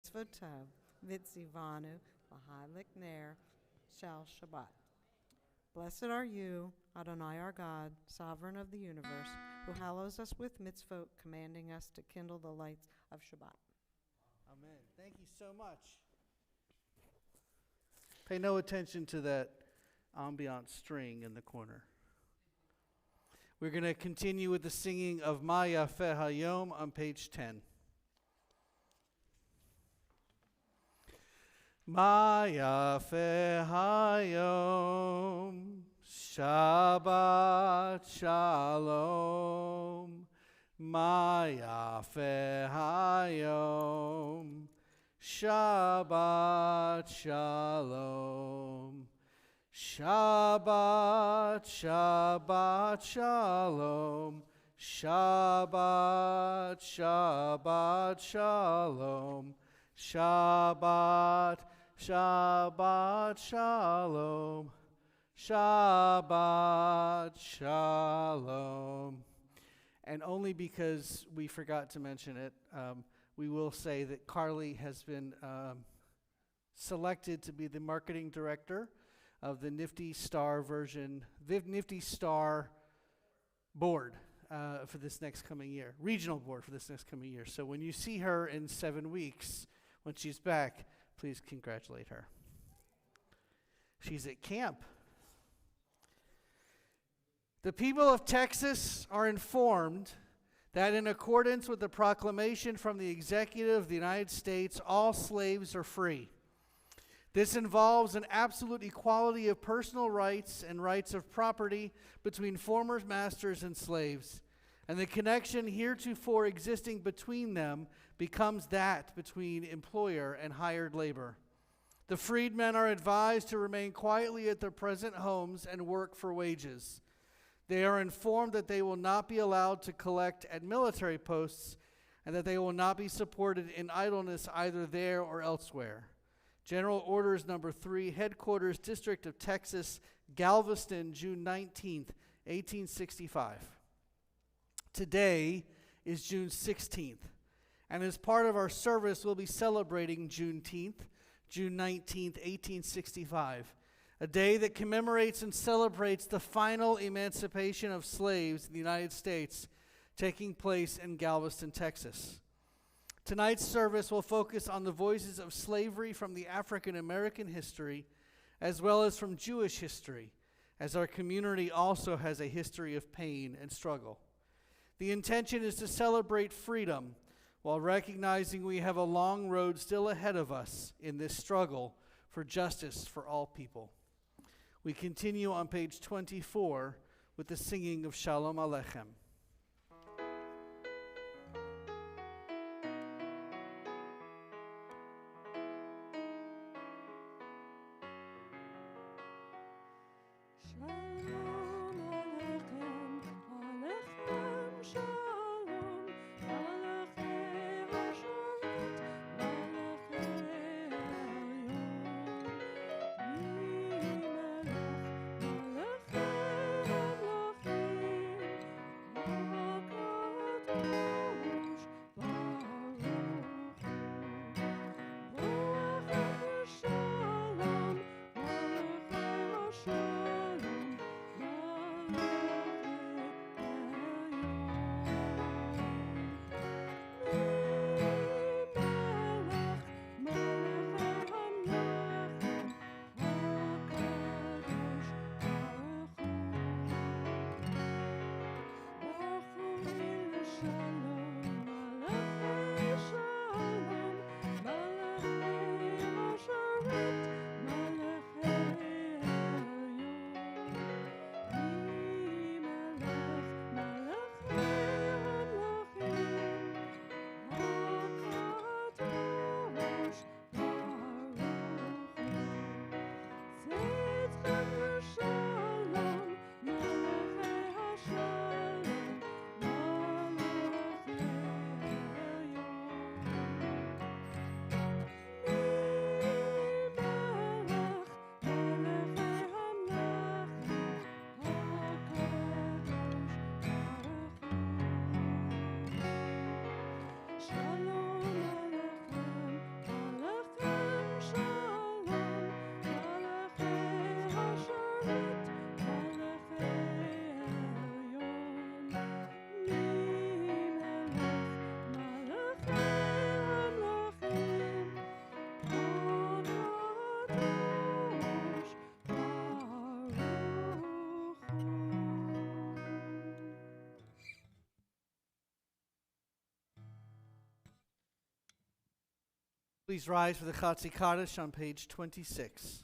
mitzvotav, vitzivanu, lahadlik ner, shal Shabbat. Blessed are you, Adonai our God, sovereign of the universe, who hallows us with mitzvot, commanding us to kindle the lights of Shabbat. Amen. Thank you so much. Pay no attention to that ambient string in the corner. We're going to continue with the singing of Ma Yafeh Hayom on page 10. Ma Yafeh Hayom, Shabbat Shalom. Ma Yafeh Hayom, Shabbat Shalom. Shabbat, Shabbat Shalom. Shabbat, Shabbat Shalom. Shabbat, Shabbat Shalom. Shabbat Shalom. And only because we forgot to mention it, we will say that Carly has been selected to be the marketing director of the Nifty Star Nifty Star board for this next coming year, regional board for this next coming year. So when you see her in 7 weeks, when she's back, please congratulate her. She's at camp. The people of Texas are informed that in accordance with the proclamation from the Executive of the United States, all slaves are free. This involves an absolute equality of personal rights and rights of property between former masters and slaves, and the connection heretofore existing between them becomes that between employer and hired labor. The freedmen are advised to remain quietly at their present homes and work for wages. They are informed that they will not be allowed to collect at military posts and that they will not be supported in idleness either there or elsewhere. General Orders Number 3, Headquarters, District of Texas, Galveston, June 19th, 1865. Today is June 16th, and as part of our service, we'll be celebrating Juneteenth, June 19th, 1865, a day that commemorates and celebrates the final emancipation of slaves in the United States taking place in Galveston, Texas. Tonight's service will focus on the voices of slavery from the African American history as well as from Jewish history, as our community also has a history of pain and struggle. The intention is to celebrate freedom while recognizing we have a long road still ahead of us in this struggle for justice for all people. We continue on page 24 with the singing of Shalom Aleichem. Please rise for the Chatzi Kaddish on page 26.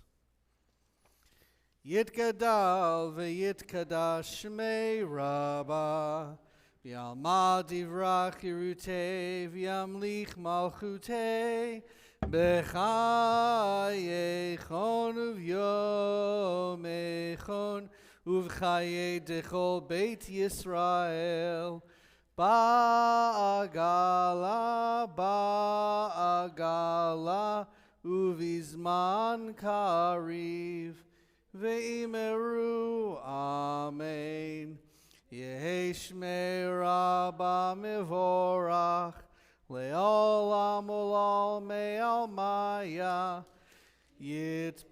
Yitgadal v'yitkadash shmei Rabbah v'yalma divrach yirutei v'yamlich malchutei b'chayechon uv'yomechon uv'chayei dechol beit Yisrael ba'agala uvizman kariv ve'imeru amen. Yehi shmei Rabbah mevorach le'olam olal me'almaya yitbarach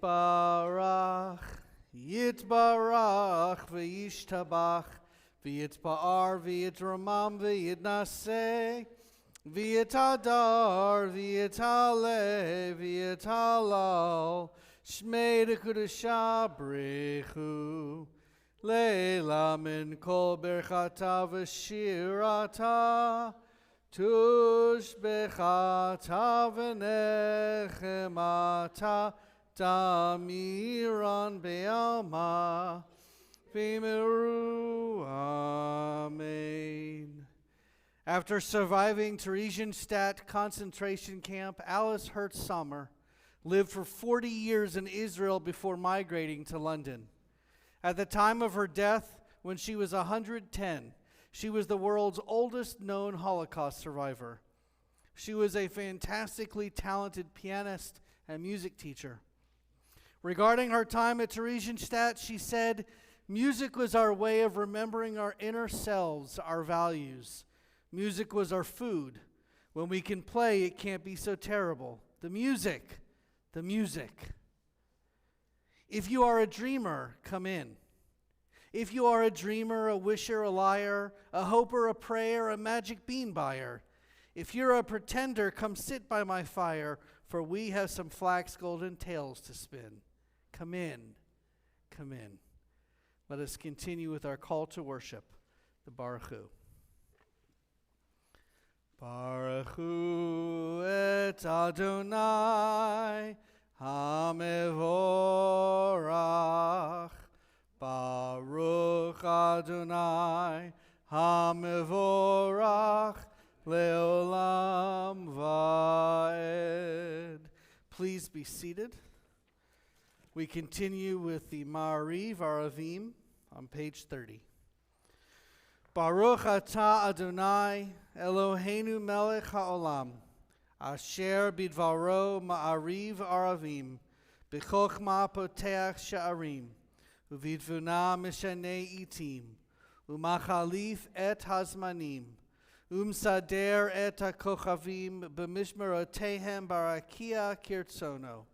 ve'yishtabach V'yitpa'ar, v'yitramam, v'yitnaseh, v'yitadar, v'yitale, v'yitalal, shmei dekudasha brechu, leila min kol berchata v'shirata, tush bechata v'nechemata, tamiran be'alma, Amen. After surviving Theresienstadt concentration camp, Alice Hertz Sommer lived for 40 years in Israel before migrating to London. At the time of her death, when she was 110, she was the world's oldest known Holocaust survivor. She was a fantastically talented pianist and music teacher. Regarding her time at Theresienstadt, she said, "Music was our way of remembering our inner selves, our values. Music was our food. When we can play, it can't be so terrible. The music, the music." If you are a dreamer, come in. If you are a dreamer, a wisher, a liar, a hoper, a prayer, a magic bean buyer, if you're a pretender, come sit by my fire, for we have some flax golden tales to spin. Come in, come in. Let us continue with our call to worship, the Baruch Hu. Baruch Hu et Adonai HaMevorach. Baruch Adonai HaMevorach Leolam Vaed. Please be seated. We continue with the Ma'ariv Aravim on page 30. Baruch atah Adonai Eloheinu melech haolam asher bidvaro Ma'ariv Aravim b'chokhmah poteach sha'arim uvidvuna mishanei itim umachalif et hazmanim umsader et hakochavim b'mishmerotehem barakia kirtzono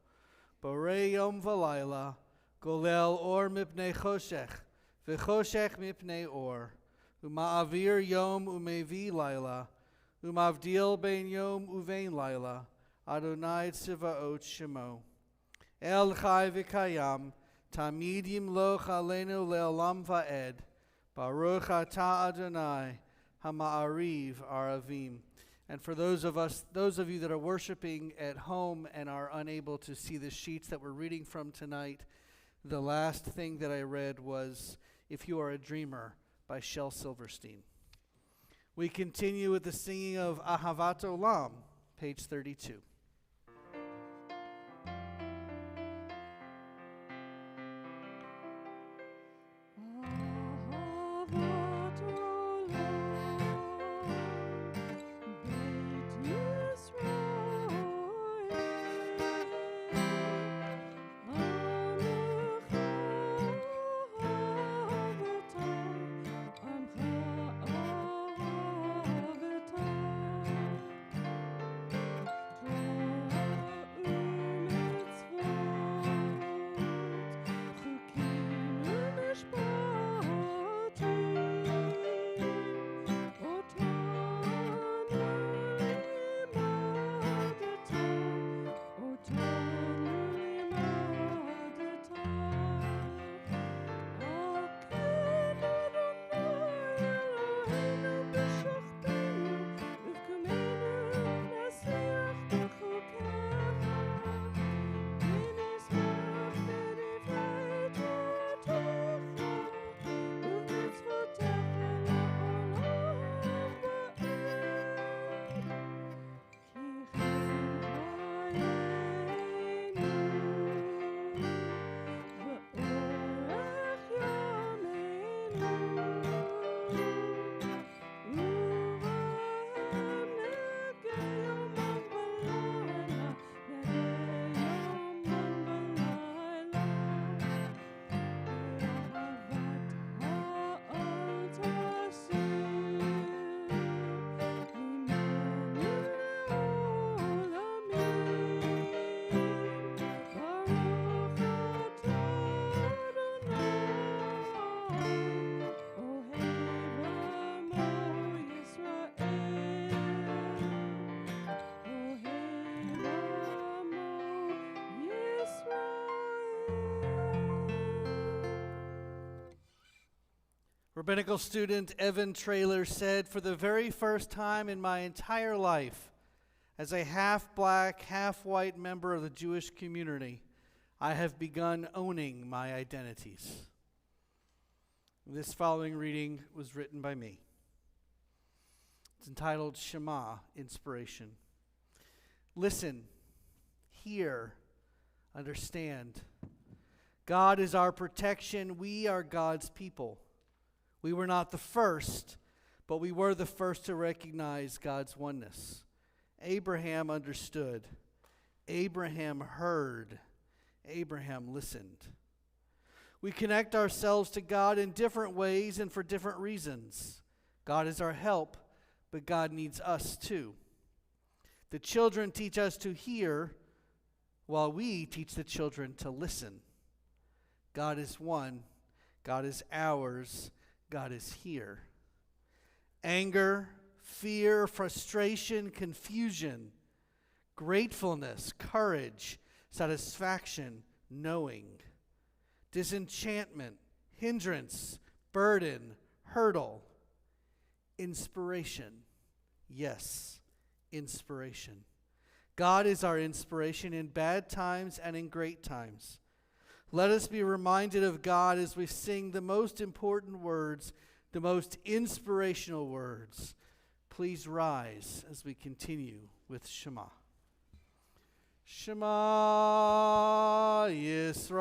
Borei yom v'layla, golel or mipnei choshech, v'choshech mipnei or, uma'avir yom umevi layla, umavdil ben yom uvein layla, Adonai tziva'ot shemo. El chai v'kayam, tamid yimloch aleinu le'olam va'ed, Baruch atah Adonai, hama'ariv aravim. And for those of you that are worshiping at home and are unable to see the sheets that we're reading from tonight, the last thing that I read was If You Are a Dreamer by Shel Silverstein. We continue with the singing of Ahavat Olam, page 32. Rabbinical student Evan Traylor said, "For the very first time in my entire life, as a half-black, half-white member of the Jewish community, I have begun owning my identities." This following reading was written by me. It's entitled Shema, Inspiration. Listen, hear, understand. God is our protection. We are God's people. We were not the first, but we were the first to recognize God's oneness. Abraham understood. Abraham heard. Abraham listened. We connect ourselves to God in different ways and for different reasons. God is our help, but God needs us too. The children teach us to hear, while we teach the children to listen. God is one. God is ours. God is here. Anger, fear, frustration, confusion, gratefulness, courage, satisfaction, knowing, disenchantment, hindrance, burden, hurdle, inspiration. Yes, inspiration. God is our inspiration in bad times and in great times. Let us be reminded of God as we sing the most important words, the most inspirational words. Please rise as we continue with Shema. Shema Yisrael,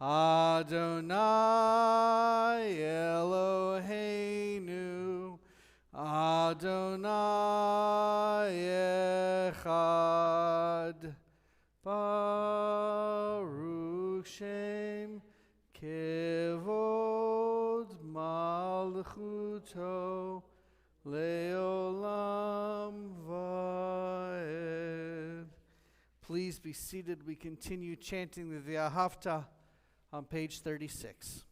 Adonai Eloheinu, Adonai Echad. Baruch Shem Kevod Malchuto Leolam Vaed. Please be seated. We continue chanting the V'ahavta on page 36.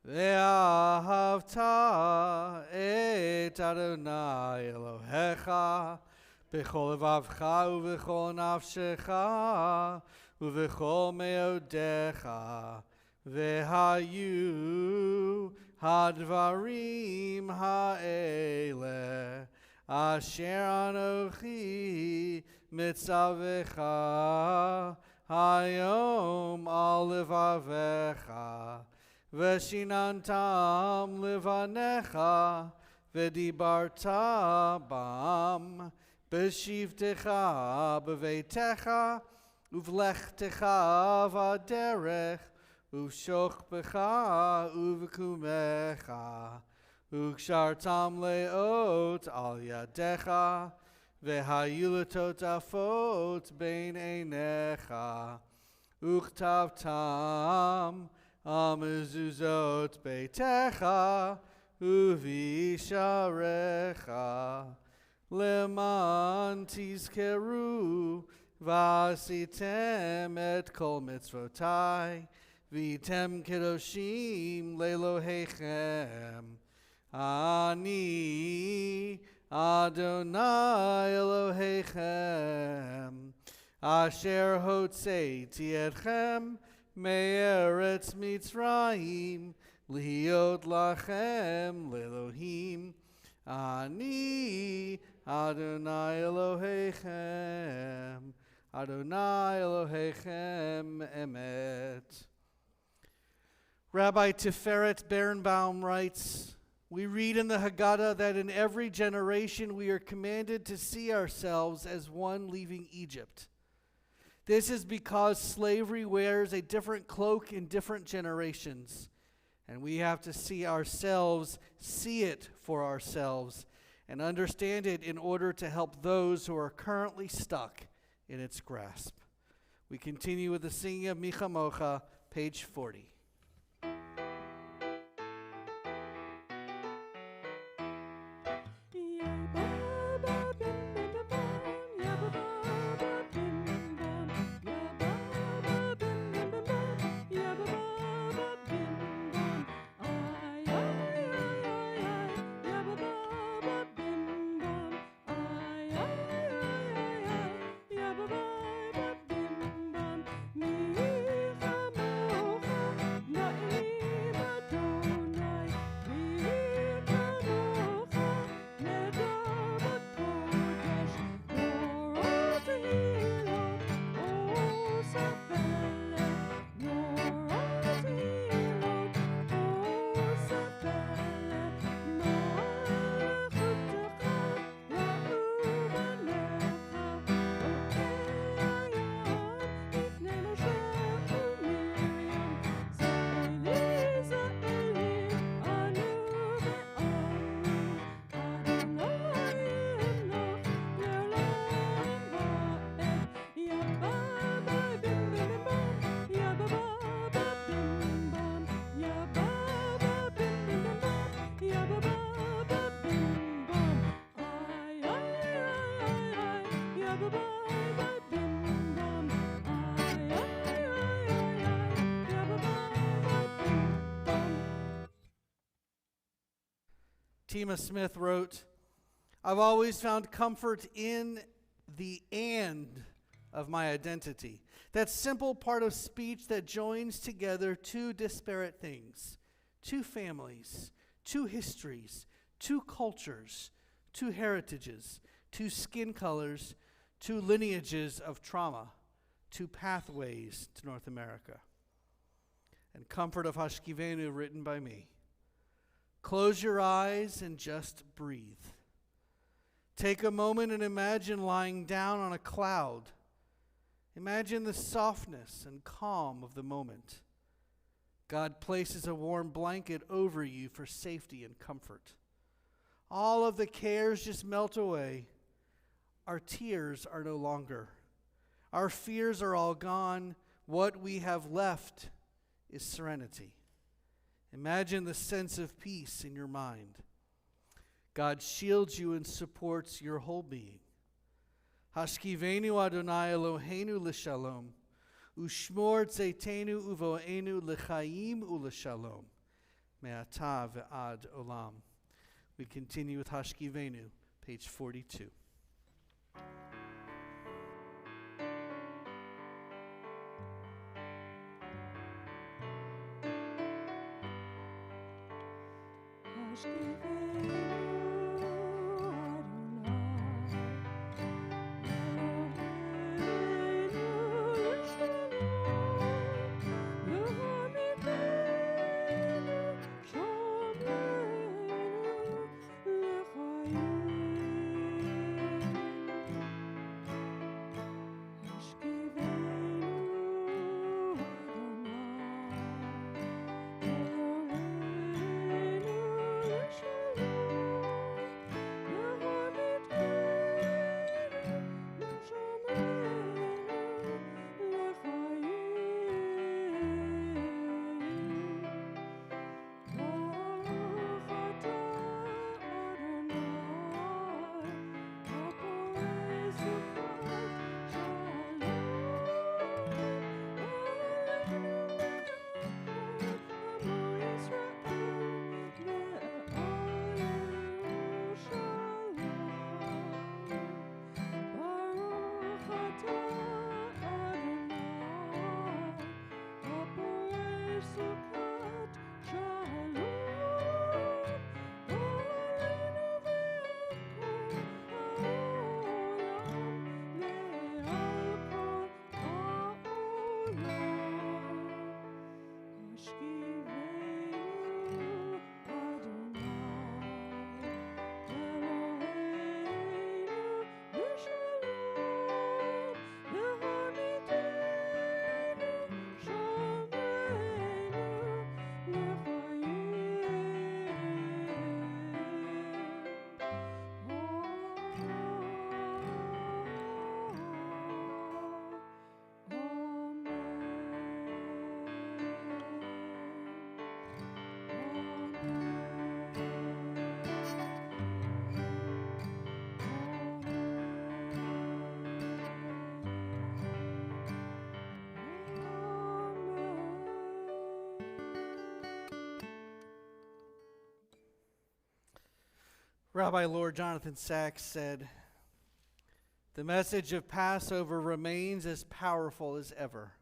V'ahavta et Adonai Elohecha b'chol levavcha u'v'chol nafshecha u'v'chol meodecha v'hayu hadvarim ha'ele asher anochi mitzavecha hayom al levavecha v'shinantam levanecha v'dibarta bam B'shivtecha b'veitecha, uvlechtecha v'aderech, uvshochbecha uvkumecha, ukshartam leot al yadecha, v'hayulatot afot bein einecha, uktavtam amezuzot beitecha, uvisharecha. Leman tizkeru vasitem et kol mitzvotai vitem kedoshim lelohechem ani Adonai Elohechem asher hotzeiti etchem me'eretz Mitzrayim lihiot lachem lelohim Ani Adonai Elohechem, Adonai Elohechem emet. Rabbi Tiferet Berenbaum writes, we read in the Haggadah that in every generation we are commanded to see ourselves as one leaving Egypt. This is because slavery wears a different cloak in different generations. And we have to see it for ourselves, and understand it in order to help those who are currently stuck in its grasp. We continue with the singing of Micha Mocha, page 40. Tima Smith wrote, "I've always found comfort in the and of my identity. That simple part of speech that joins together two disparate things, two families, two histories, two cultures, two heritages, two skin colors, two lineages of trauma, two pathways to North America." And Comfort of Hashkivenu, written by me. Close your eyes and just breathe. Take a moment and imagine lying down on a cloud. Imagine the softness and calm of the moment. God places a warm blanket over you for safety and comfort. All of the cares just melt away. Our tears are no longer. Our fears are all gone. What we have left is serenity. Imagine the sense of peace in your mind. God shields you and supports your whole being. Hashkivenu Adonai Eloheinu l'shalom, ushmor tzeitenu uvoenu l'chaim u'l'shalom, me'ata ve'ad olam. We continue with Hashkivenu, page 42. Rabbi Lord Jonathan Sacks said, "The message of Passover remains as powerful as ever.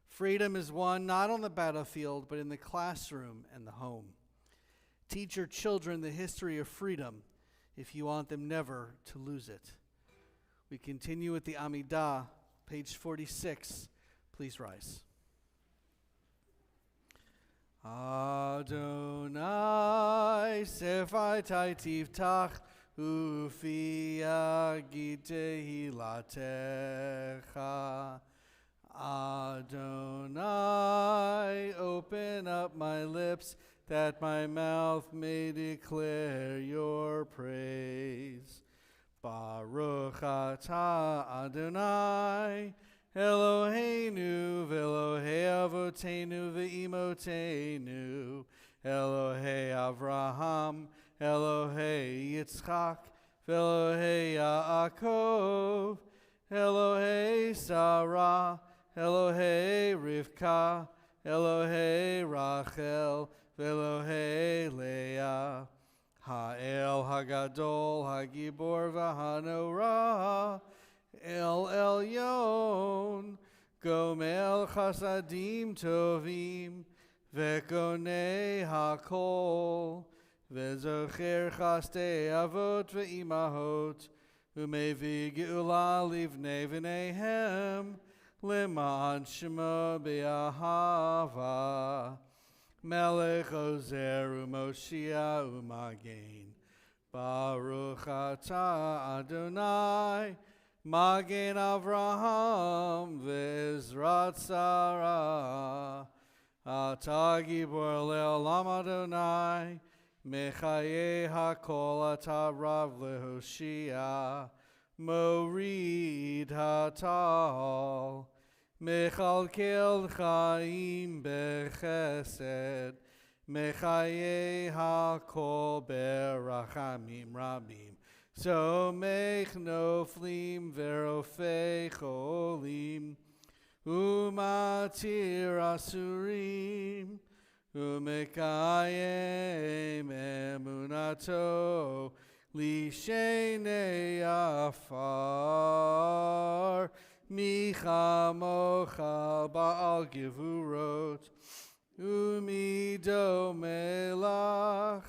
Freedom is won not on the battlefield, but in the classroom and the home. Teach your children the history of freedom if you want them never to lose it." We continue with the Amidah, page 46. Please rise. Adonai sefaitai tiftach ufi yagid tehilatecha. Adonai, open up my lips that my mouth may declare your praise. Baruch atah Adonai Eloheinu v'Elohei avotenu v'imotenu, Elohei Avraham, Elohei Yitzchak, v'Elohei Yaakov, Elohei Sarah, Elohei Rivka, Elohei Rachel, v'Elohei Leah. Ha'el Hagadol Hagibor V'Hanora El Elyon Gomel Chasadim Tovim Vekonei Hakol Vezocher Chaste Avot Ve'imahot Umevi Geula Livnei V'neihem Leman Shema Be'ahava Melech Ozer Umoshia Umagen Baruch Atah Adonai Magen Avraham V'ezrat Sarah Atah Gibor Le'olam Adonai Mechaye HaKol Atah Rav Lehoshia Morid Hatal Mechalkel Chaim Bechesed Mechaye HaKol Berachamim Rabim Somech Noflim Verofei Cholim Umatir Asurim Umekayem Emunato Lishenei Afar Michamocha Baal Gevurot Umido Melach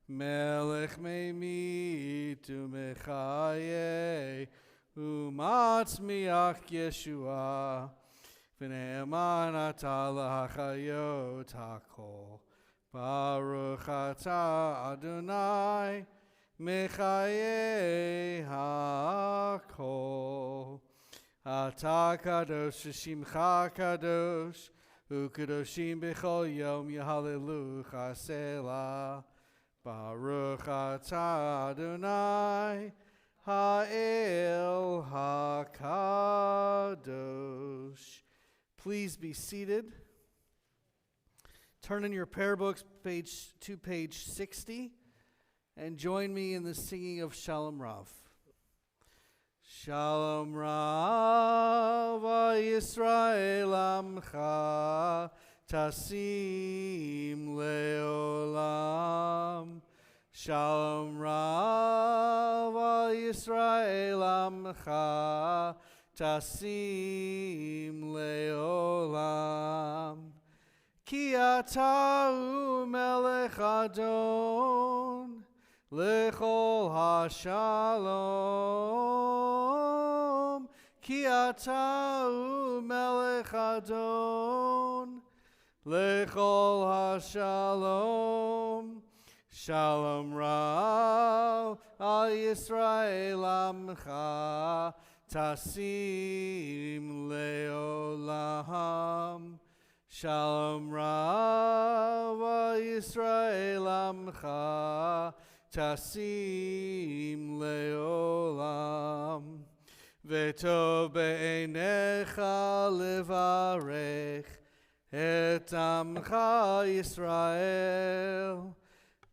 Melech Meimit Umechaye Umatzmiach Yeshua V'ne'eman Atah L'Hachayot HaKol Baruch Atah Adonai Mechaye HaKol Atah Kadosh Shimcha Kadosh U'Kadoshim B'chol Yom Yehallelu Selah Baruch Atah Adonai Ha'el HaKadosh. Please be seated. Turn in your prayer books to page 60 and join me in the singing of Shalom Rav. Shalom Rav Yisrael Amcha Tasim Leolam Shalom Rav Yisrael Amcha Tasim Leolam Ki Atah Melech Adon Lechol HaShalom Ki Atah Melech Adon Lechol HaShalom Shalom Rav Al Yisrael Amcha Tasim Leolam Shalom Rav Al Yisrael Amcha Tasim Leolam V'tov be'einecha levarech et amcha Yisrael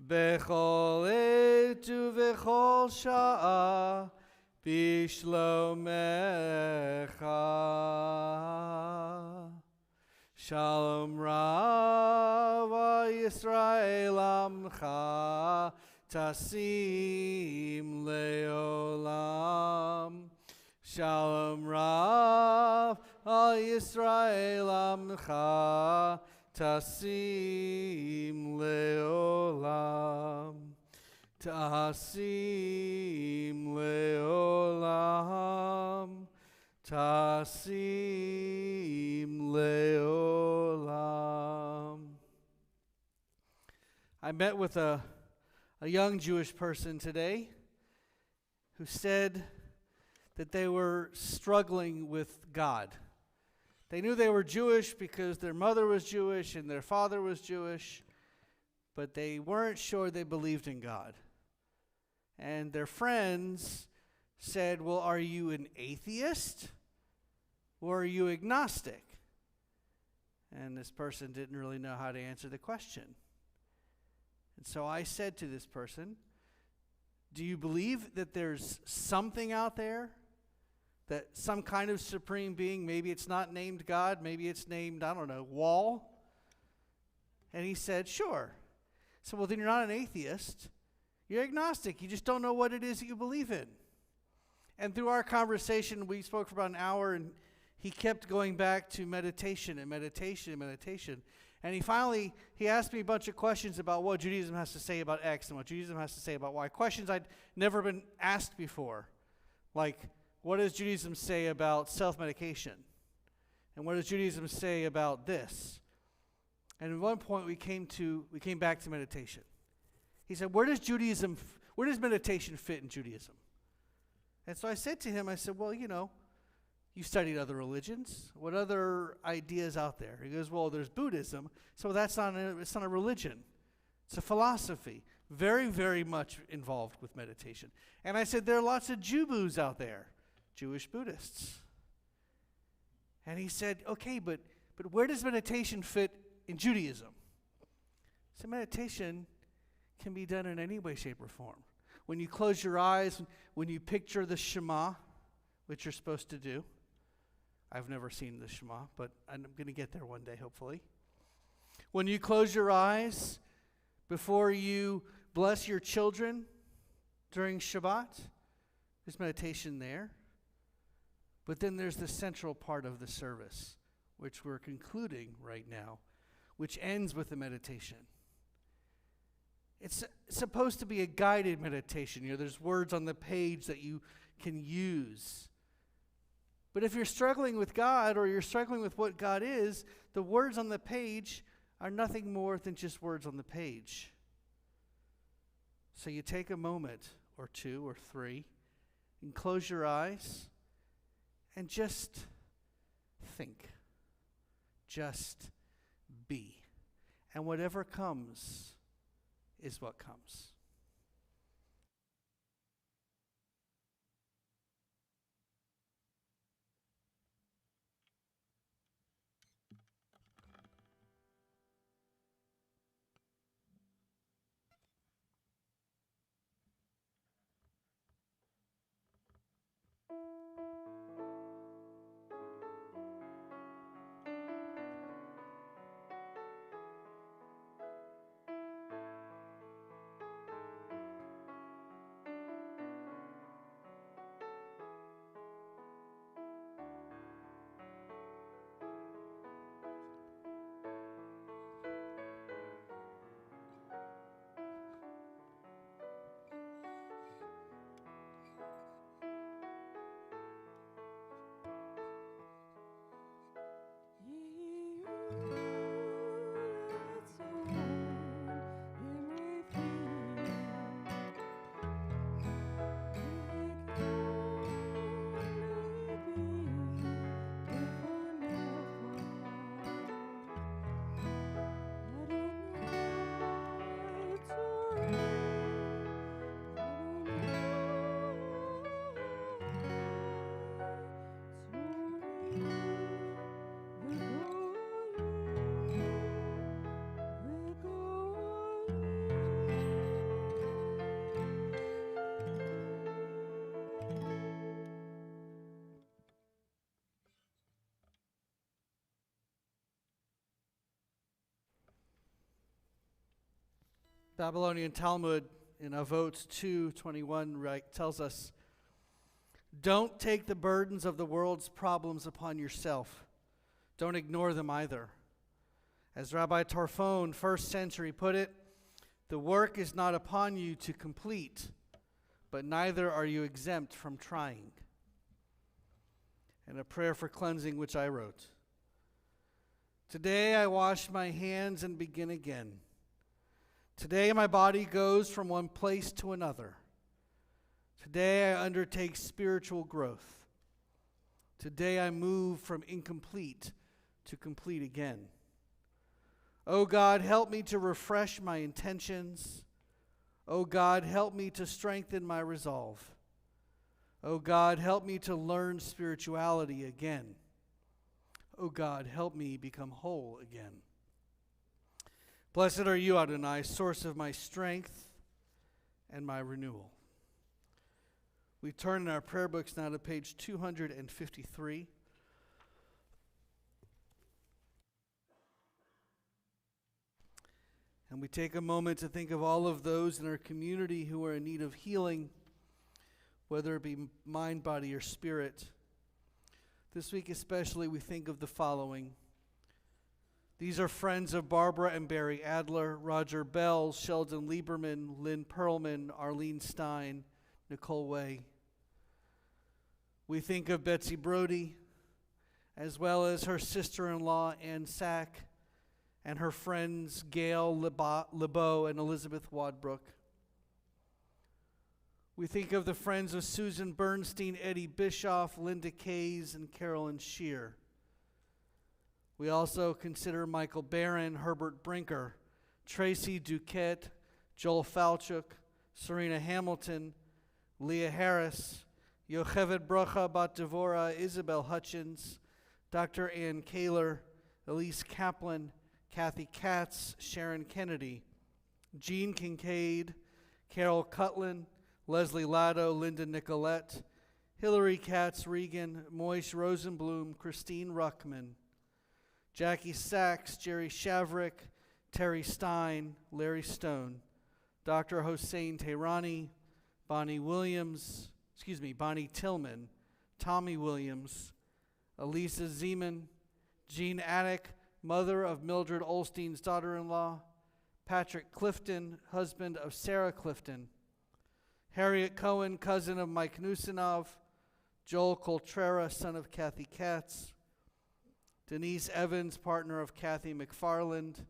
Bechol et uvechol sha'a bishlomecha Shalom Rav Yisrael Amcha Tasim Leolam Shalom Rav Yisrael Amcha Tasim Leolam Tasim Leolam Tasim Leolam. I met with a young Jewish person today who said that they were struggling with God. They knew they were Jewish because their mother was Jewish and their father was Jewish, but they weren't sure they believed in God. And their friends said, well, are you an atheist or are you agnostic? And this person didn't really know how to answer the question. And so I said to this person, do you believe that there's something out there, that some kind of supreme being, maybe it's not named God, maybe it's named, I don't know, Wall? And he said, sure. So, well, then you're not an atheist. You're agnostic. You just don't know what it is that you believe in. And through our conversation, we spoke for about an hour, and he kept going back to meditation and meditation and meditation. And he asked me a bunch of questions about what Judaism has to say about X and what Judaism has to say about Y. Questions I'd never been asked before. Like, what does Judaism say about self-medication? And what does Judaism say about this? And at one point we came back to meditation. He said, where does meditation fit in Judaism? And so I said to him, well, you studied other religions. What other ideas out there? He goes, well, there's Buddhism. So it's not a religion. It's a philosophy. Very, very much involved with meditation. And I said, there are lots of Jew-boos out there. Jewish Buddhists. And he said, okay, but where does meditation fit in Judaism? So meditation can be done in any way, shape, or form. When you close your eyes, when you picture the Shema, which you're supposed to do. I've never seen the Shema, but I'm going to get there one day, hopefully. When you close your eyes, before you bless your children during Shabbat, there's meditation there. But then there's the central part of the service, which we're concluding right now, which ends with the meditation. It's supposed to be a guided meditation. There's words on the page that you can use. But if you're struggling with God or you're struggling with what God is, the words on the page are nothing more than just words on the page. So you take a moment or two or three and close your eyes and just think. Just be. And whatever comes is what comes. Babylonian Talmud in Avot 2:21 tells us, don't take the burdens of the world's problems upon yourself. Don't ignore them either. As Rabbi Tarfon, 1st century, put it, the work is not upon you to complete, but neither are you exempt from trying. And a prayer for cleansing which I wrote. Today I wash my hands and begin again. Today my body goes from one place to another. Today I undertake spiritual growth. Today I move from incomplete to complete again. Oh God, help me to refresh my intentions. Oh God, help me to strengthen my resolve. Oh God, help me to learn spirituality again. Oh God, help me become whole again. Blessed are you, Adonai, source of my strength and my renewal. We turn in our prayer books now to page 253. And we take a moment to think of all of those in our community who are in need of healing, whether it be mind, body, or spirit. This week especially, we think of the following. These are friends of Barbara and Barry Adler, Roger Bell, Sheldon Lieberman, Lynn Perlman, Arlene Stein, Nicole Way. We think of Betsy Brody, as well as her sister-in-law, Ann Sack, and her friends Gail LeBeau and Elizabeth Wadbrook. We think of the friends of Susan Bernstein, Eddie Bischoff, Linda Kays, and Carolyn Shear. We also consider Michael Barron, Herbert Brinker, Tracy Duquette, Joel Falchuk, Serena Hamilton, Leah Harris, Yocheved Brocha Bat Devora, Isabel Hutchins, Dr. Ann Kaler, Elise Kaplan, Kathy Katz, Sharon Kennedy, Jean Kincaid, Carol Cutlin, Leslie Lado, Linda Nicolette, Hillary Katz Regan, Moish Rosenblum, Christine Ruckman, Jackie Sachs, Jerry Shavrick, Terry Stein, Larry Stone, Dr. Hossein Tehrani, Bonnie Tillman, Tommy Williams, Elisa Zeman, Jean Attic, mother of Mildred Olstein's daughter-in-law, Patrick Clifton, husband of Sarah Clifton, Harriet Cohen, cousin of Mike Newsonov, Joel Coltrera, son of Kathy Katz, Denise Evans, partner of Kathy McFarland,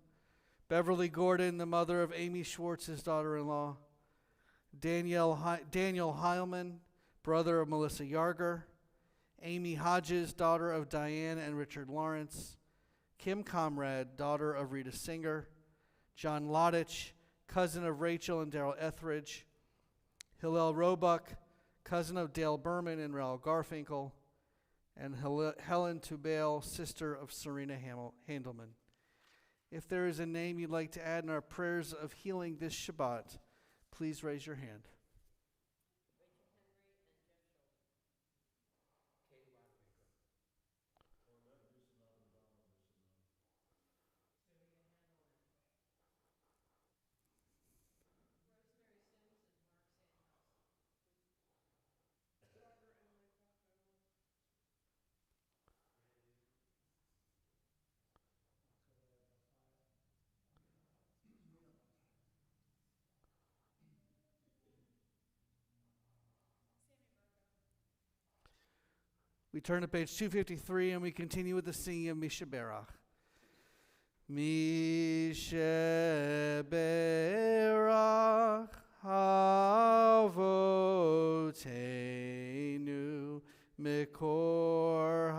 Beverly Gordon, the mother of Amy Schwartz's daughter-in-law, Daniel Heilman, brother of Melissa Yarger, Amy Hodges, daughter of Diane and Richard Lawrence, Kim Comrade, daughter of Rita Singer, John Lottich, cousin of Rachel and Darrell Etheridge, Hillel Roebuck, cousin of Dale Berman and Raoul Garfinkel, and Helen Tubale, sister of Serena Handelman. If there is a name you'd like to add in our prayers of healing this Shabbat, please raise your hand. We turn to page 253 and we continue with the singing of Mishaberach. Mishaberach Avoteinu Mikor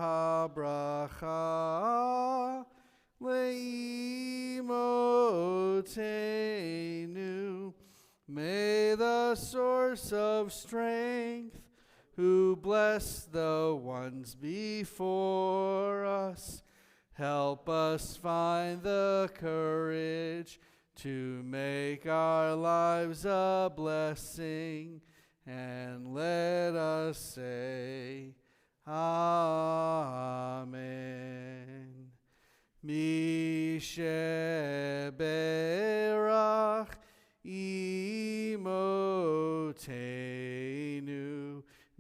HaBracha Leimotenu. May the source of strength who bless the ones before us, help us find the courage to make our lives a blessing, and let us say, Amen. Misheberach imotenu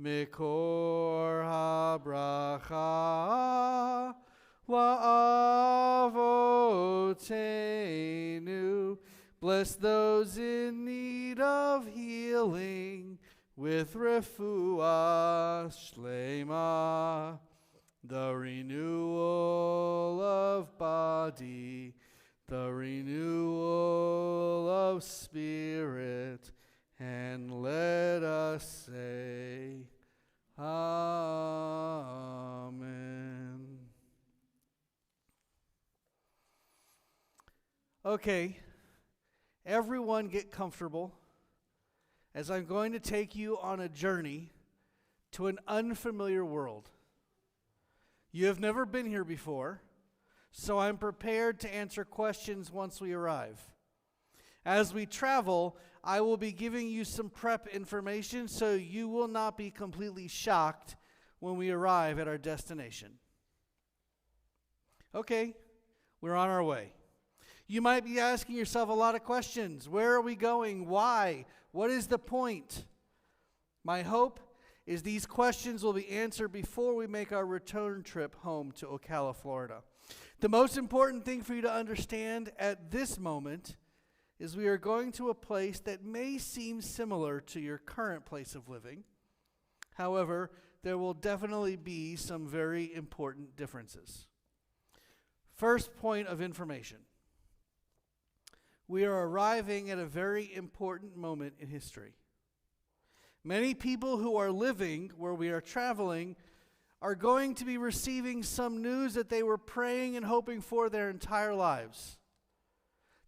Mikor habracha la'avotenu. Bless those in need of healing with refuah shlema, the renewal of body, the renewal of spirit, and let us say, Amen. Okay, everyone get comfortable, as I'm going to take you on a journey to an unfamiliar world. You have never been here before, so I'm prepared to answer questions once we arrive. As we travel, I will be giving you some prep information so you will not be completely shocked when we arrive at our destination. Okay, we're on our way. You might be asking yourself a lot of questions. Where are we going? Why? What is the point? My hope is these questions will be answered before we make our return trip home to Ocala, Florida. The most important thing for you to understand at this moment is we are going to a place that may seem similar to your current place of living. However, there will definitely be some very important differences. First point of information. We are arriving at a very important moment in history. Many people who are living where we are traveling are going to be receiving some news that they were praying and hoping for their entire lives.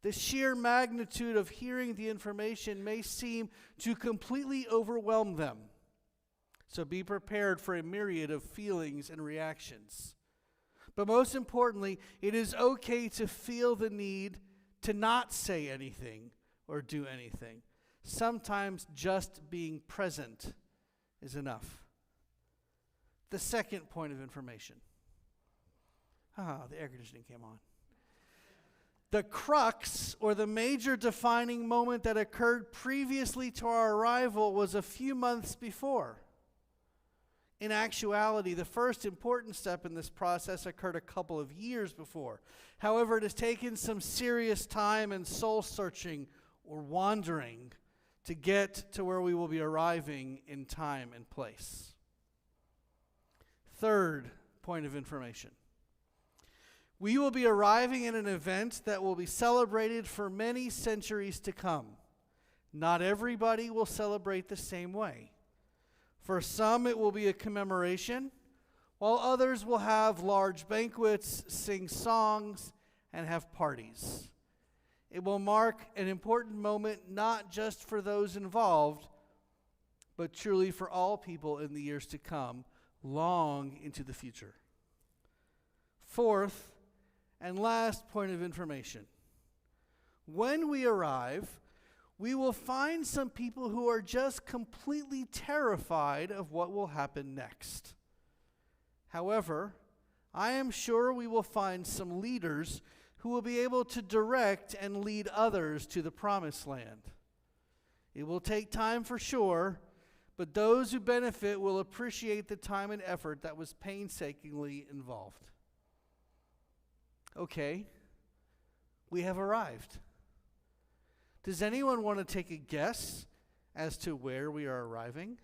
The sheer magnitude of hearing the information may seem to completely overwhelm them. So be prepared for a myriad of feelings and reactions. But most importantly, it is okay to feel the need to not say anything or do anything. Sometimes just being present is enough. The second point of information. The air conditioning came on. The crux, or the major defining moment that occurred previously to our arrival, was a few months before. In actuality, the first important step in this process occurred a couple of years before. However, it has taken some serious time and soul-searching or wandering to get to where we will be arriving in time and place. Third point of information. We will be arriving at an event that will be celebrated for many centuries to come. Not everybody will celebrate the same way. For some, it will be a commemoration, while others will have large banquets, sing songs, and have parties. It will mark an important moment not just for those involved, but truly for all people in the years to come, long into the future. Fourth and last point of information. When we arrive, we will find some people who are just completely terrified of what will happen next. However, I am sure we will find some leaders who will be able to direct and lead others to the promised land. It will take time for sure, but those who benefit will appreciate the time and effort that was painstakingly involved. Okay, we have arrived. Does anyone want to take a guess as to where we are arriving?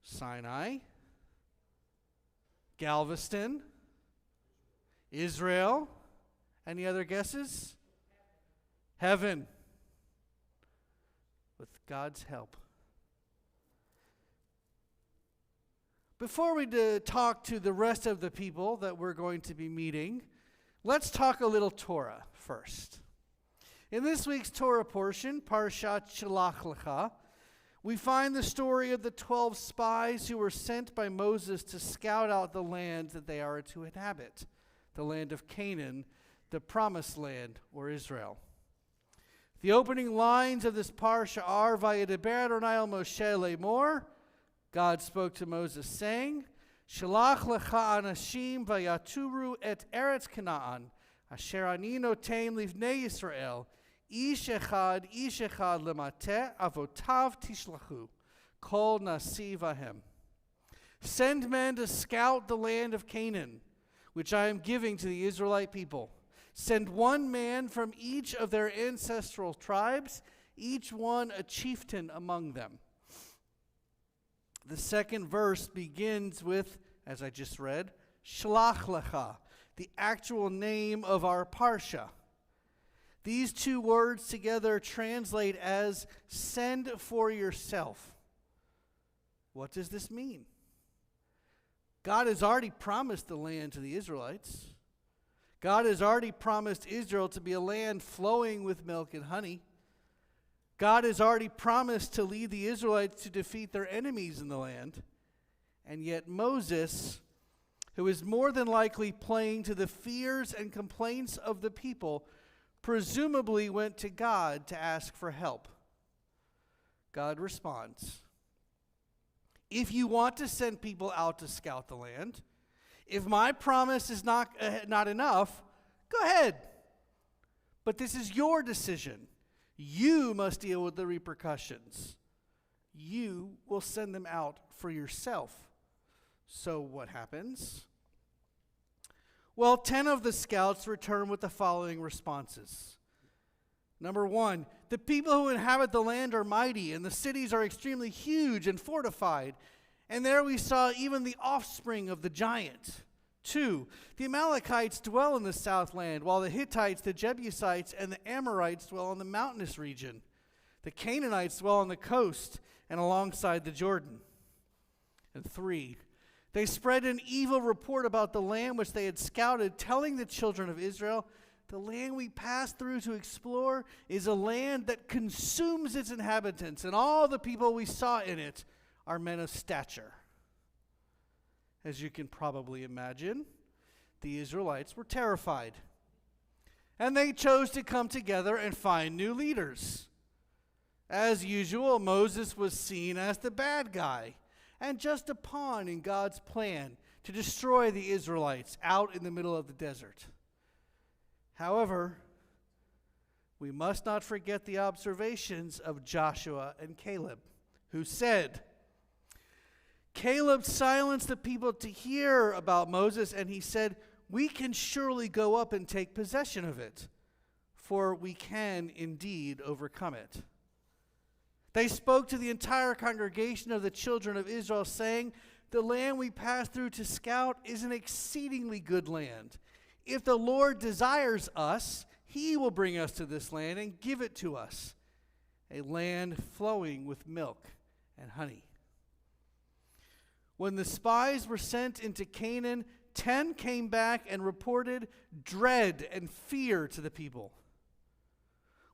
Sinai, Galveston, Israel. Any other guesses? Heaven. With God's help. Before we talk to the rest of the people that we're going to be meeting, let's talk a little Torah first. In this week's Torah portion, Parshat Shelach Lecha, we find the story of the 12 spies who were sent by Moses to scout out the land that they are to inhabit, the land of Canaan, the promised land, or Israel. The opening lines of this parsha are, Vayedaber Adonai el Moshe lemor, God spoke to Moses saying, Shelach lecha anashim vayaturu et eretz Canaan, asher ani noten livnei Yisrael, ish echad lemateh avotav tishlachu, kol nasi vahem. Send men to scout the land of Canaan, which I am giving to the Israelite people. Send one man from each of their ancestral tribes, each one a chieftain among them. The second verse begins with, as I just read, Shlach lecha, the actual name of our parsha. These two words together translate as send for yourself. What does this mean? God has already promised the land to the Israelites. God has already promised Israel to be a land flowing with milk and honey. God has already promised to lead the Israelites to defeat their enemies in the land. And yet Moses, who is more than likely playing to the fears and complaints of the people, presumably went to God to ask for help. God responds, if you want to send people out to scout the land, if my promise is not enough, go ahead. But this is your decision. You must deal with the repercussions. You will send them out for yourself. So what happens? Well, 10 of the scouts return with the following responses. Number 1, the people who inhabit the land are mighty, and the cities are extremely huge and fortified. And there we saw even the offspring of the giant. 2, the Amalekites dwell in the southland, while the Hittites, the Jebusites, and the Amorites dwell in the mountainous region. The Canaanites dwell on the coast and alongside the Jordan. And 3, they spread an evil report about the land which they had scouted, telling the children of Israel, the land we passed through to explore is a land that consumes its inhabitants, and all the people we saw in it are men of stature. As you can probably imagine, the Israelites were terrified. And they chose to come together and find new leaders. As usual, Moses was seen as the bad guy and just a pawn in God's plan to destroy the Israelites out in the middle of the desert. However, we must not forget the observations of Joshua and Caleb, who said, Caleb silenced the people to hear about Moses, and he said, we can surely go up and take possession of it, for we can indeed overcome it. They spoke to the entire congregation of the children of Israel, saying, the land we passed through to scout is an exceedingly good land. If the Lord desires us, he will bring us to this land and give it to us, a land flowing with milk and honey. When the spies were sent into Canaan, 10 came back and reported dread and fear to the people.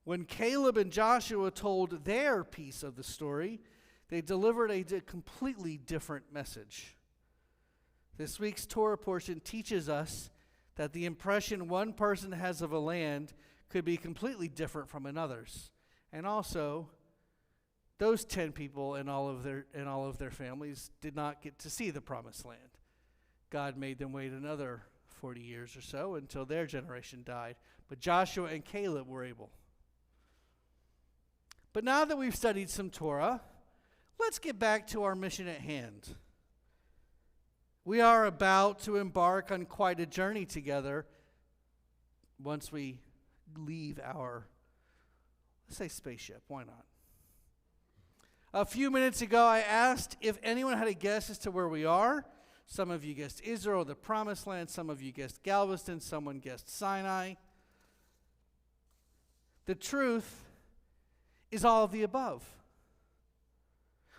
When Caleb and Joshua told their piece of the story, they delivered a completely different message. This week's Torah portion teaches us that the impression one person has of a land could be completely different from another's. And also, those 10 people and all of their families did not get to see the promised land. God made them wait another 40 years or so until their generation died. But Joshua and Caleb were able. But now that we've studied some Torah, let's get back to our mission at hand. We are about to embark on quite a journey together once we leave our, let's say, spaceship. Why not? A few minutes ago, I asked if anyone had a guess as to where we are. Some of you guessed Israel, the Promised Land. Some of you guessed Galveston. Someone guessed Sinai. The truth is all of the above.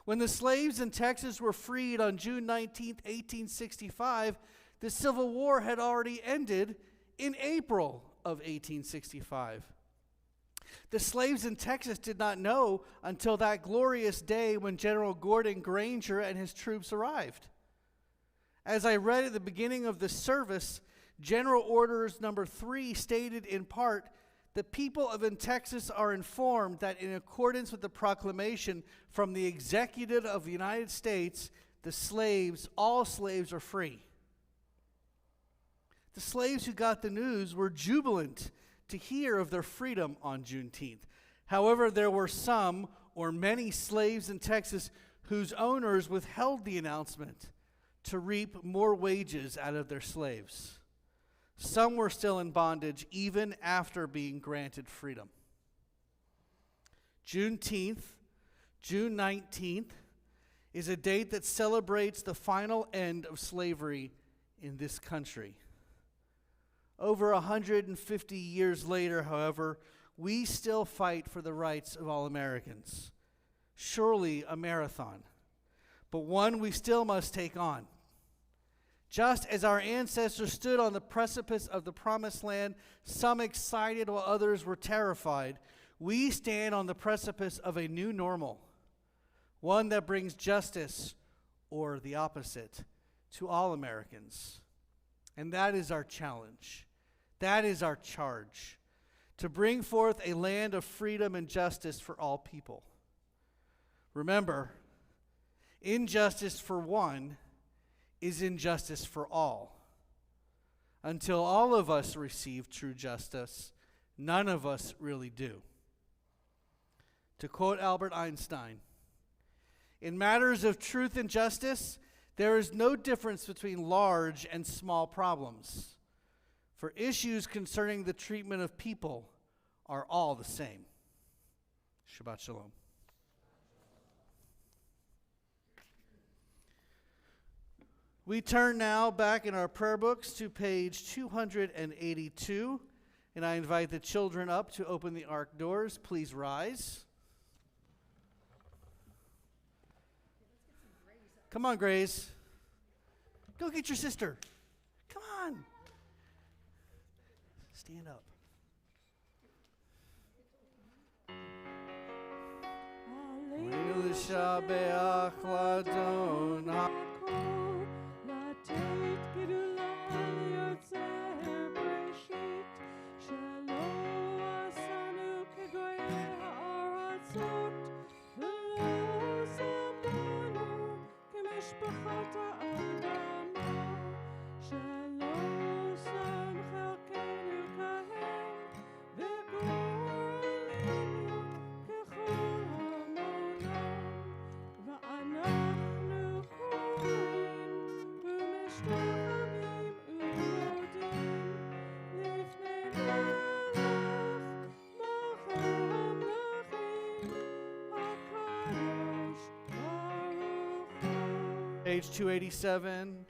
When the slaves in Texas were freed on June 19th, 1865, the Civil War had already ended in April of 1865. The slaves in Texas did not know until that glorious day when General Gordon Granger and his troops arrived. As I read at the beginning of the service, General Orders Number 3 stated in part, the people of Texas are informed that in accordance with the proclamation from the Executive of the United States, all slaves are free. The slaves who got the news were jubilant to hear of their freedom on Juneteenth. However, there were some or many slaves in Texas whose owners withheld the announcement to reap more wages out of their slaves. Some were still in bondage even after being granted freedom. Juneteenth, June 19th, is a date that celebrates the final end of slavery in this country. Over 150 years later, however, we still fight for the rights of all Americans. Surely a marathon, but one we still must take on. Just as our ancestors stood on the precipice of the Promised Land, some excited while others were terrified, we stand on the precipice of a new normal, one that brings justice, or the opposite, to all Americans. And that is our challenge. That is our charge, to bring forth a land of freedom and justice for all people. Remember, injustice for one is injustice for all. Until all of us receive true justice, None of us really do. To quote Albert Einstein, in matters of truth and justice, there is no difference between large and small problems, for issues concerning the treatment of people are all the same. Shabbat Shalom. We turn now back in our prayer books to page 282, and I invite the children up to open the ark doors. Please rise. Come on, Grace. Go get your sister. Come on. Stand up. Page 287.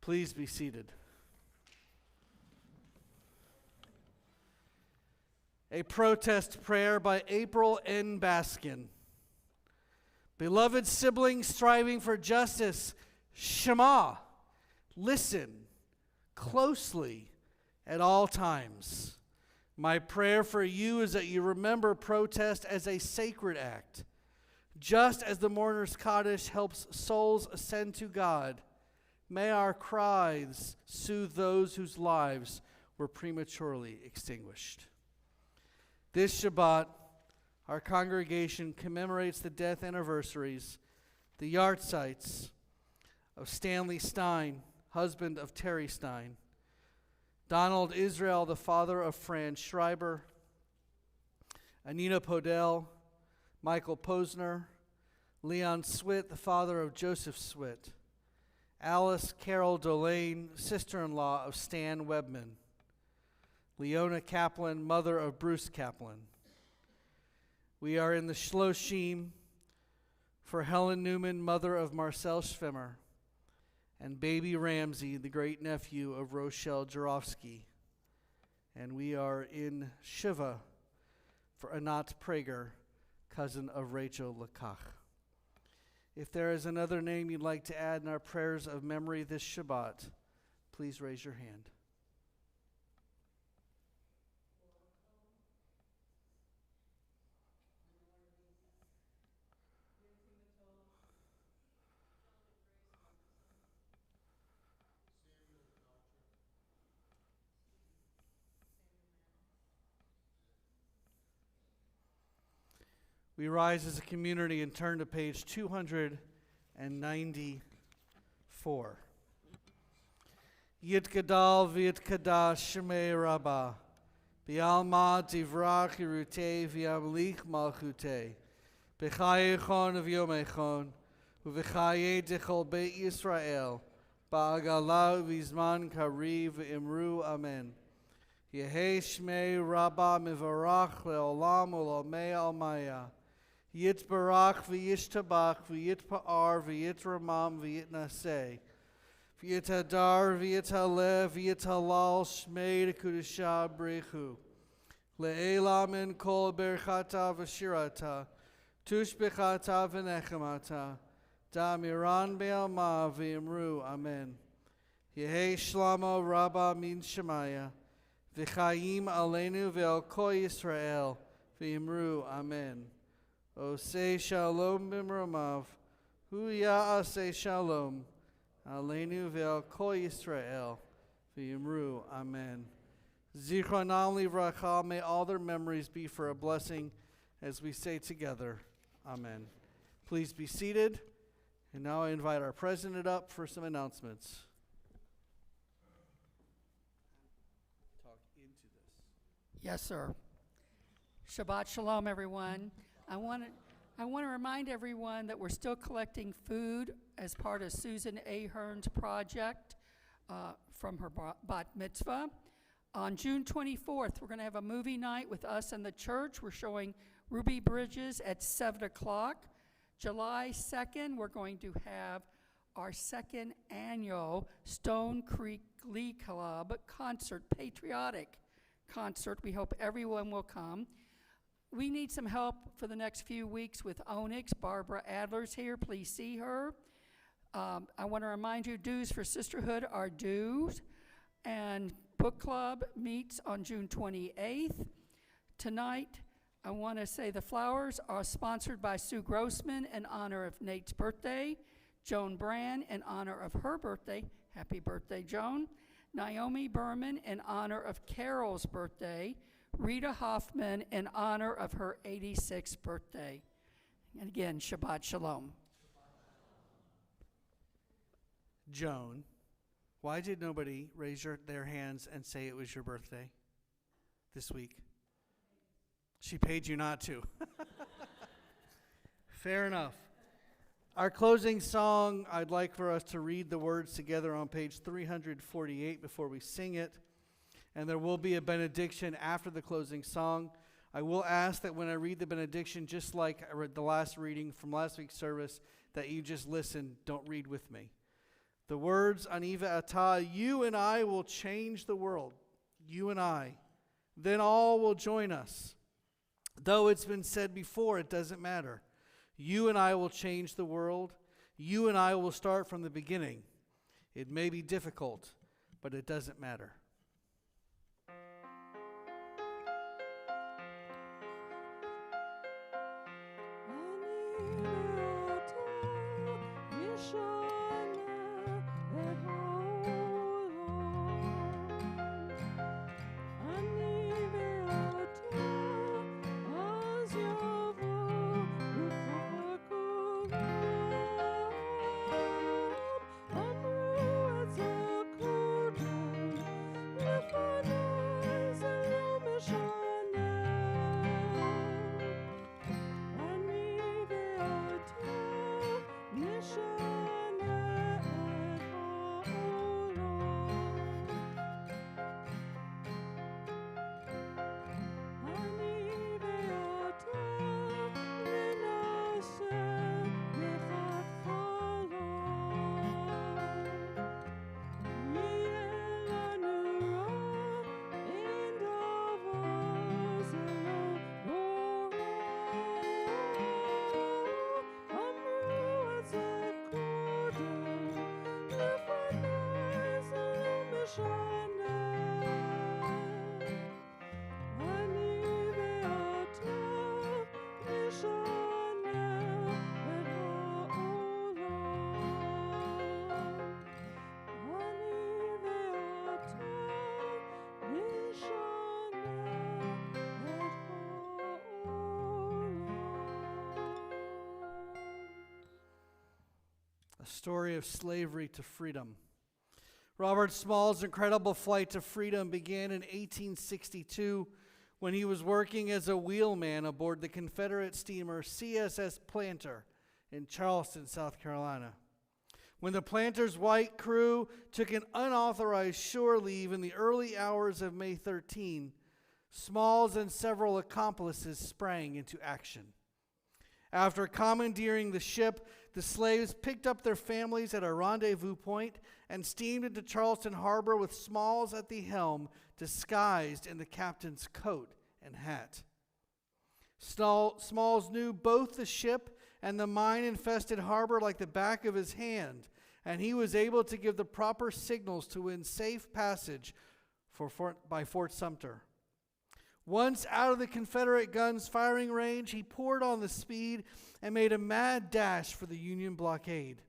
Please be seated. A protest prayer by April N. Baskin. Beloved siblings striving for justice, Shema, listen closely at all times. My prayer for you is that you remember protest as a sacred act. Just as the mourner's Kaddish helps souls ascend to God, may our cries soothe those whose lives were prematurely extinguished. This Shabbat, our congregation commemorates the death anniversaries, the yahrzeits of Stanley Stein, husband of Terry Stein, Donald Israel, the father of Fran Schreiber, Anina Podell, Michael Posner, Leon Swit, the father of Joseph Swit, Alice Carol Dolane, sister-in-law of Stan Webman, Leona Kaplan, mother of Bruce Kaplan. We are in the Shloshim for Helen Newman, mother of Marcel Schwimmer, and baby Ramsey, the great-nephew of Rochelle Jarofsky. And we are in Shiva for Anat Prager, cousin of Rachel Lakach. If there is another name you'd like to add in our prayers of memory this Shabbat, please raise your hand. We rise as a community and turn to page 294. Yitgadal v'yitkadash shemei rabbah, b'alma divrach yirutei v'yamlich malchutei, b'chayechon v'yomechon, u'v'chayei dechol beit Yisrael, ba'agala v'zman kariv v'imru amen. Yehei shmei rabbah mivarach le'olam u'lomei almaya. Yitbarach v'yishtabach v'yitpa'ar v'yitramam v'yitnaseh v'yitadar v'yitalev v'yitalal shmei dekudusha brechu le'elam en kol berchata v'shirata tushbechata v'nechemata Damiran be'alma v'imru, amen. Yehi shlama rabba min shemaya, v'chayim aleinu ve'al kol Yisrael, v'imru, amen. Osei shalom b'mromav, hu ya'aseh shalom, aleinu ve'al kol Yisrael, v'imru, amen. Zichronam livracha, may all their memories be for a blessing as we say together, amen. Please be seated. And now I invite our president up for some announcements. Talk into this. Yes, sir. Shabbat Shalom, everyone. I want to remind everyone that we're still collecting food as part of Susan Ahern's project from her bat mitzvah. On June 24th, we're going to have a movie night with us and the church. We're showing Ruby Bridges at 7 o'clock. July 2nd, we're going to have our second annual Stone Creek Glee Club concert, patriotic concert. We hope everyone will come. We need some help for the next few weeks with Onyx. Barbara Adler's here. Please see her. I want to remind you, dues for Sisterhood are dues. And book club meets on June 28th. Tonight, I want to say the flowers are sponsored by Sue Grossman in honor of Nate's birthday, Joan Brand in honor of her birthday, happy birthday, Joan, Naomi Berman in honor of Carol's birthday, Rita Hoffman in honor of her 86th birthday. And again, Shabbat Shalom. Joan, why did nobody raise their hands and say it was your birthday this week? She paid you not to. Fair enough. Our closing song, I'd like for us to read the words together on page 348 before we sing it. And there will be a benediction after the closing song. I will ask that when I read the benediction, just like I read the last reading from last week's service, that you just listen, don't read with me. The words, Aniva Ata, you and I will change the world. You and I. Then all will join us. Though it's been said before, it doesn't matter. You and I will change the world. You and I will start from the beginning. It may be difficult, but it doesn't matter. Story of slavery to freedom. Robert Small's incredible flight to freedom began in 1862 when he was working as a wheelman aboard the Confederate steamer CSS Planter in Charleston, South Carolina. When the Planter's white crew took an unauthorized shore leave in the early hours of May 13, Smalls and several accomplices sprang into action. After commandeering the ship, the slaves picked up their families at a rendezvous point and steamed into Charleston Harbor with Smalls at the helm, disguised in the captain's coat and hat. Smalls knew both the ship and the mine-infested harbor like the back of his hand, and he was able to give the proper signals to win safe passage by Fort Sumter. Once out of the Confederate guns' firing range, he poured on the speed and made a mad dash for the Union blockade.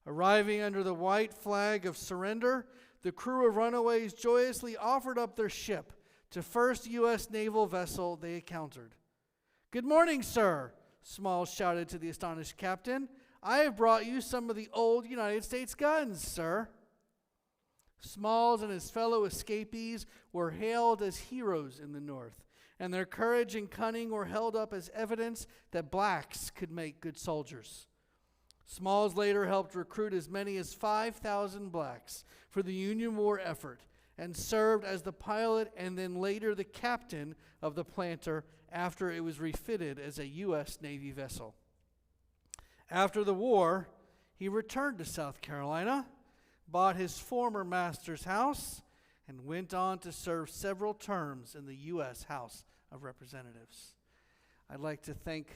Arriving under the white flag of surrender, the crew of runaways joyously offered up their ship to first U.S. naval vessel they encountered. "Good morning, sir," Smalls shouted to the astonished captain. "I have brought you some of the old United States guns, sir." Smalls and his fellow escapees were hailed as heroes in the North, and their courage and cunning were held up as evidence that blacks could make good soldiers. Smalls later helped recruit as many as 5,000 blacks for the Union War effort and served as the pilot and then later the captain of the Planter after it was refitted as a U.S. Navy vessel. After the war, he returned to South Carolina, bought his former master's house, and went on to serve several terms in the U.S. House of Representatives. I'd like to thank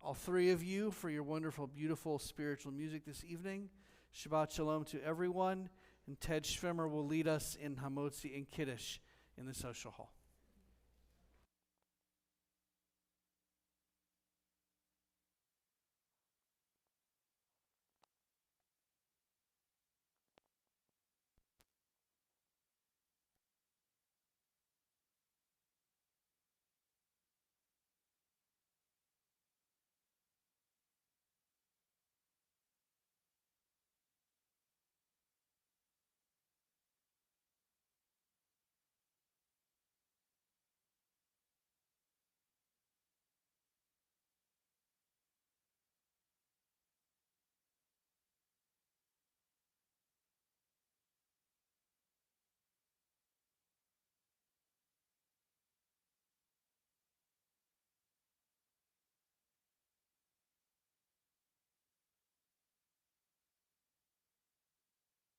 all three of you for your wonderful, beautiful spiritual music this evening. Shabbat Shalom to everyone, and Ted Schwimmer will lead us in Hamotzi and Kiddush in the social hall.